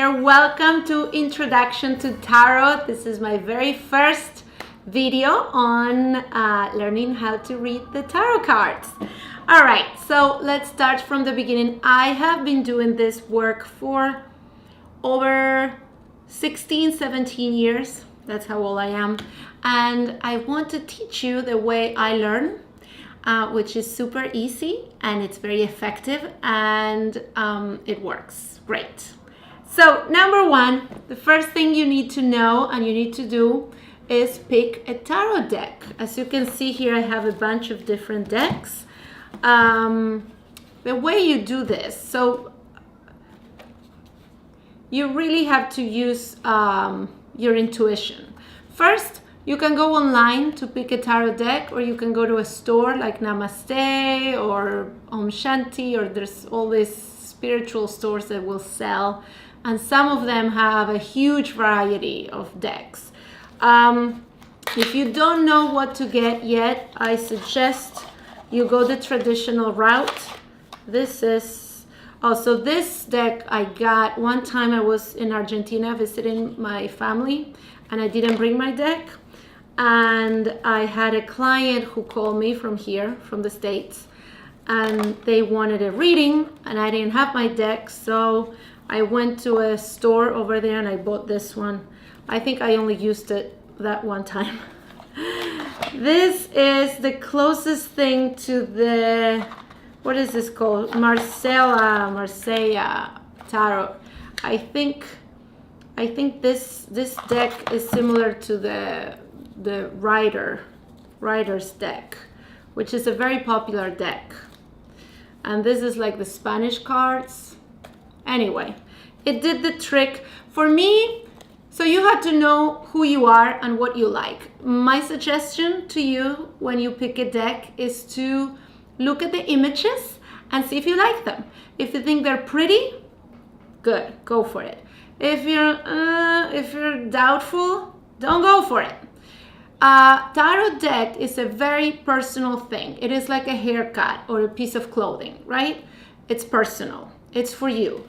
Welcome to Introduction to Tarot. This is my very first video on learning how to read the tarot cards. All right, so let's start from the beginning. I have been doing this work for over 16, 17 years. That's how old I am. And I want to teach you the way I learn, which is super easy and it's very effective and it works great. So number one, the first thing you need to know and you need to do is pick a tarot deck. As you can see here, I have a bunch of different decks. The way you do this, so you really have to use your intuition. First, you can go online to pick a tarot deck, or you can go to a store like Namaste or Om Shanti, or there's all these spiritual stores that will sell, and some of them have a huge variety of decks. If you don't know what to get yet, I suggest you go the traditional route. This is also this deck I got one time. I was in Argentina visiting my family and I didn't bring my deck, and I had a client who called me from here, from the States, and they wanted a reading and I didn't have my deck, so I went to a store over there and I bought this one. I think I only used it that one time. This is the closest thing to the, what is this called? Marseilla tarot. I think this deck is similar to the Rider's deck, which is a very popular deck. And this is like the Spanish cards. Anyway, it did the trick for me. So you have to know who you are and what you like. My suggestion to you when you pick a deck is to look at the images and see if you like them. If you think they're pretty, good, go for it. If you're doubtful, don't go for it. Tarot deck is a very personal thing. It is like a haircut or a piece of clothing, right? It's personal. It's for you.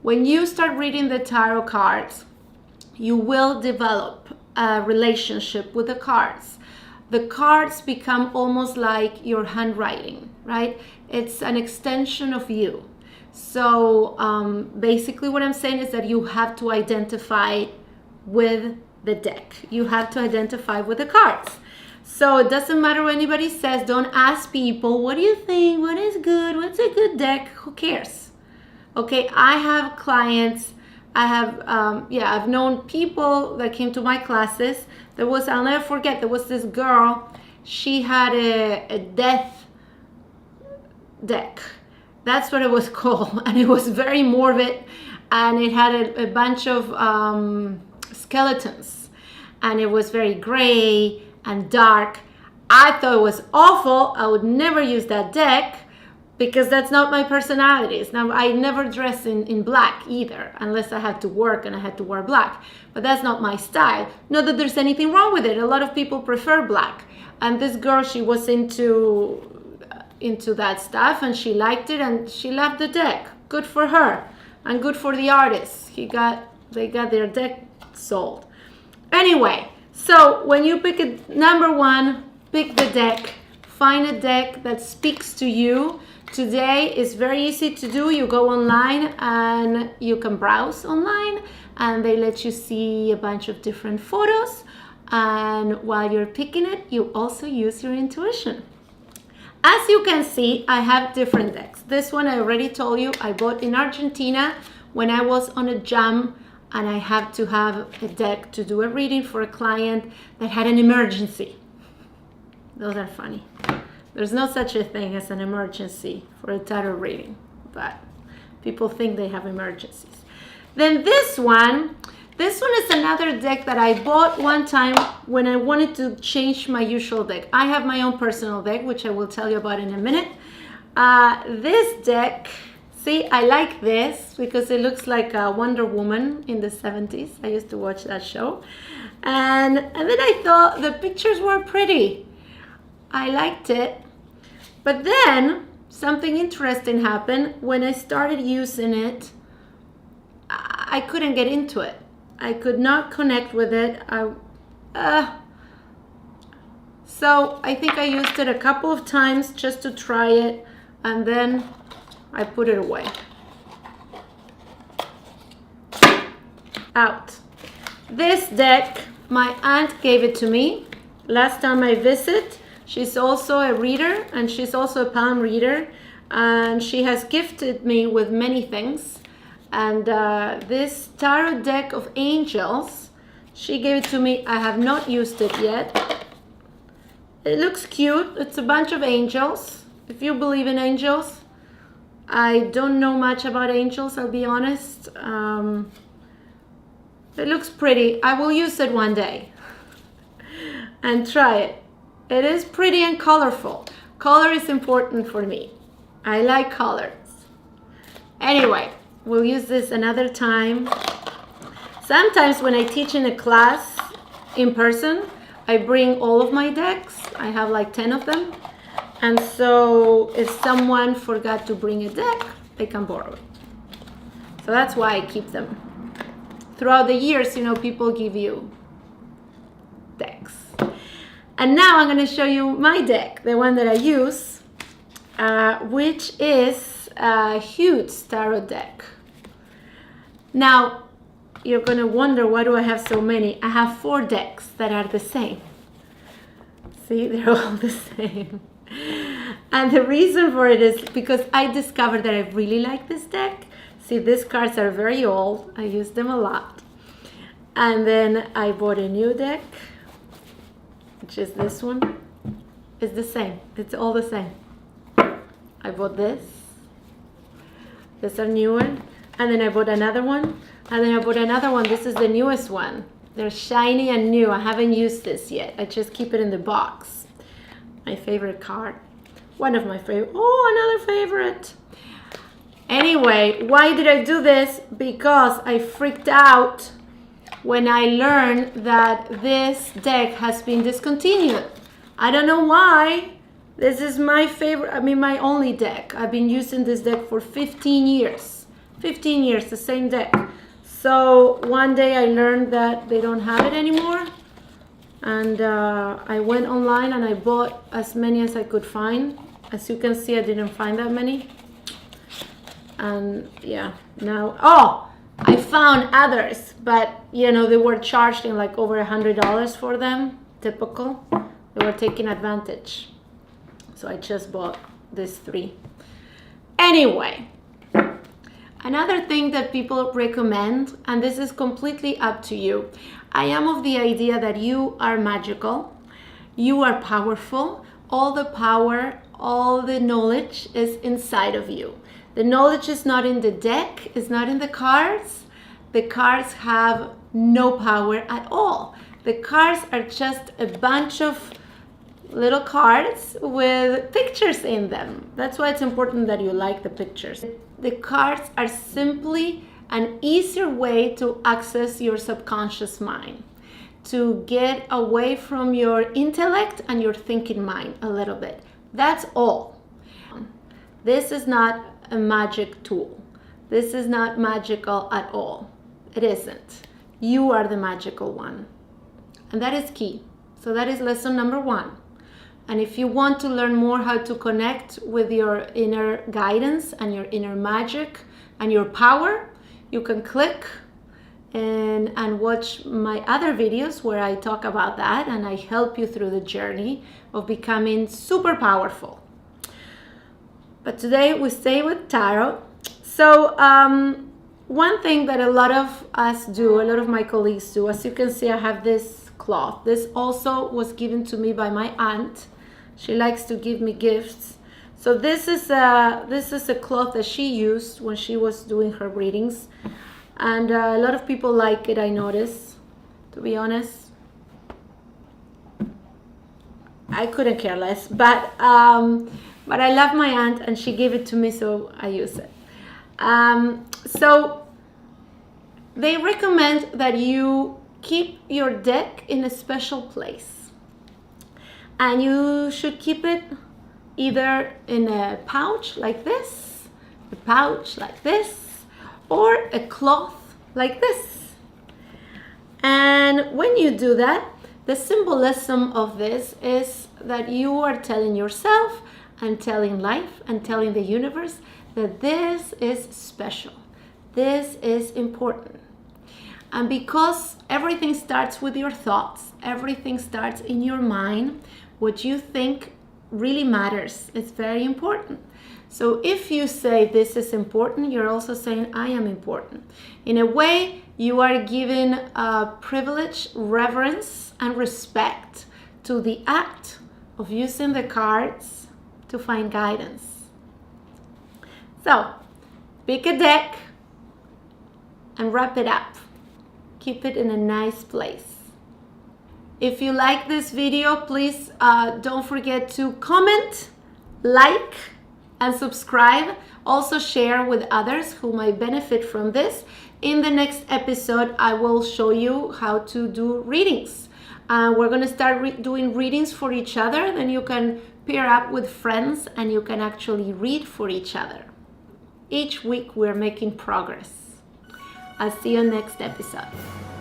When you start reading the tarot cards, you will develop a relationship with the cards. The cards become almost like your handwriting, right? It's an extension of you. So basically what I'm saying is that you have to identify with the deck. You have to identify with the cards. So it doesn't matter what anybody says. Don't ask people, what do you think? What is good? What's a good deck? Who cares? Okay, I have clients, I've known people that came to my classes. I'll never forget, there was this girl, she had a death deck. That's what it was called. And it was very morbid. And it had a bunch of skeletons. And it was very gray and dark. I thought it was awful. I would never use that deck, because that's not my personality. Now, I never dress in black either, unless I had to work and I had to wear black. But that's not my style. Not that there's anything wrong with it. A lot of people prefer black. And this girl, she was into that stuff and she liked it and she loved the deck. Good for her and good for the artists. They got their deck sold. Anyway, so when you pick number one, pick the deck. Find a deck that speaks to you. Today is very easy to do. You go online and you can browse online and they let you see a bunch of different photos. And while you're picking it, you also use your intuition. As you can see, I have different decks. This one I already told you I bought in Argentina when I was on a jam and I had to have a deck to do a reading for a client that had an emergency. Those are funny. There's no such a thing as an emergency for a tarot reading, but people think they have emergencies. Then this one is another deck that I bought one time when I wanted to change my usual deck. I have my own personal deck, which I will tell you about in a minute. This deck, see, I like this because it looks like a Wonder Woman in the 70s. I used to watch that show. And then I thought the pictures were pretty. I liked it. But then something interesting happened when I started using it. I couldn't get into it. I could not connect with it. So I think I used it a couple of times just to try it, and then I put it away. Out. This deck, my aunt gave it to me last time I visit. She's also a reader, and she's also a palm reader, and she has gifted me with many things. And this tarot deck of angels, she gave it to me. I have not used it yet. It looks cute. It's a bunch of angels. If you believe in angels, I don't know much about angels, I'll be honest. It looks pretty. I will use it one day and try it. It is pretty and colorful. Color is important for me. I like colors. Anyway, we'll use this another time. Sometimes when I teach in a class in person, I bring all of my decks. I have like 10 of them. And so if someone forgot to bring a deck, they can borrow it. So that's why I keep them. Throughout the years, people give you decks. And now I'm going to show you my deck, the one that I use, which is a huge tarot deck. Now, you're going to wonder, why do I have so many? I have 4 decks that are the same. See, they're all the same. And the reason for it is because I discovered that I really like this deck. See, these cards are very old. I use them a lot. And then I bought a new deck, which is this one. It's the same. It's all the same. I bought this. These are newer. And then I bought another one. And then I bought another one. This is the newest one. They're shiny and new. I haven't used this yet. I just keep it in the box. My favorite card. One of my favorite. Oh, another favorite. Anyway, why did I do this? Because I freaked out when I learned that this deck has been discontinued. I don't know why. This is my favorite, my only deck. I've been using this deck for 15 years. 15 years, the same deck. So one day I learned that they don't have it anymore. And I went online and I bought as many as I could find. As you can see, I didn't find that many. And yeah, now, I found others, but they were charging like over $100 for them. Typical. They were taking advantage. So I just bought these 3. Anyway, another thing that people recommend, and this is completely up to you. I am of the idea that you are magical. You are powerful. All the power, all the knowledge is inside of you. The knowledge is not in the deck, it's not in the cards. The cards have no power at all. The cards are just a bunch of little cards with pictures in them. That's why it's important that you like the pictures. The cards are simply an easier way to access your subconscious mind, to get away from your intellect and your thinking mind a little bit. That's all. This is not a magic tool. This is not magical at all. It isn't. You are the magical one. And that is key. So that is lesson number 1. And if you want to learn more how to connect with your inner guidance and your inner magic and your power, you can click and watch my other videos where I talk about that and I help you through the journey of becoming super powerful. But today we stay with tarot. So one thing that a lot of us do, a lot of my colleagues do, as you can see, I have this cloth. This also was given to me by my aunt. She likes to give me gifts. So this is a cloth that she used when she was doing her readings. And a lot of people like it, I notice, to be honest. I couldn't care less, but I love my aunt and she gave it to me, so I use it. So they recommend that you keep your deck in a special place. And you should keep it either in a pouch like this, a pouch like this, or a cloth like this. And when you do that, the symbolism of this is that you are telling yourself and telling life and telling the universe that this is special. This is important. And because everything starts with your thoughts, everything starts in your mind, what you think really matters. It's very important. So if you say this is important, you're also saying I am important. In a way, you are giving privilege, reverence, and respect to the act of using the cards to find guidance. So pick a deck and wrap it up. Keep it in a nice place. If you like this video, please don't forget to comment, like, and subscribe. Also share with others who might benefit from this. In the next episode, I will show you how to do readings. We're going to start doing readings for each other. Then you can pair up with friends and you can actually read for each other. Each week we're making progress. I'll see you next episode.